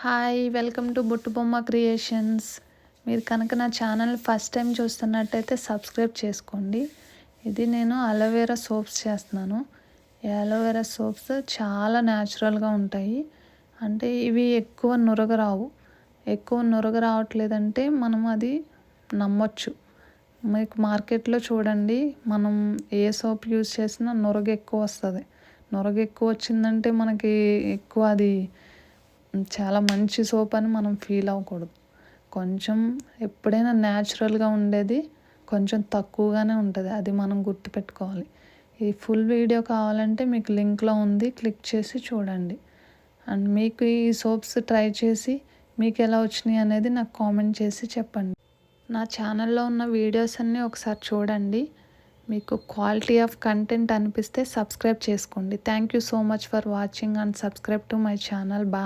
Hi welcome to బొట్టు బొమ్మ creations. మీరు కనుక నా ఛానల్ ఫస్ట్ టైం చూస్తున్నట్టయితే సబ్స్క్రైబ్ చేసుకోండి. ఇది నేను అలోవెరా సోప్స్ చేస్తున్నాను. ఈ అలోవెరా సోప్స్ చాలా న్యాచురల్గా ఉంటాయి. అంటే ఇవి ఎక్కువ నురగ రావు. ఎక్కువ నురగ రావట్లేదంటే మనం అది నమ్మొచ్చు. మీకు మార్కెట్లో చూడండి, మనం ఏ సోప్ యూజ్ చేసినా నురగ ఎక్కువ వస్తుంది. నురగ ఎక్కువ వచ్చిందంటే మనకి ఎక్కువ అది చాలా మంచి సోప్ అని మనం ఫీల్ అవ్వకూడదు. కొంచెం ఎప్పుడైనా న్యాచురల్గా ఉండేది కొంచెం తక్కువగానే ఉంటుంది. అది మనం గుర్తుపెట్టుకోవాలి. ఈ ఫుల్ వీడియో కావాలంటే మీకు లింక్లో ఉంది, క్లిక్ చేసి చూడండి. అండ్ మీకు ఈ సోప్స్ ట్రై చేసి మీకు ఎలా వచ్చినాయి అనేది నాకు కామెంట్ చేసి చెప్పండి. నా ఛానల్లో ఉన్న వీడియోస్ అన్నీ ఒకసారి చూడండి. మీకు క్వాలిటీ ఆఫ్ కంటెంట్ అనిపిస్తే సబ్స్క్రైబ్ చేసుకోండి. Thank you so much for watching and subscribe to my channel. Bye.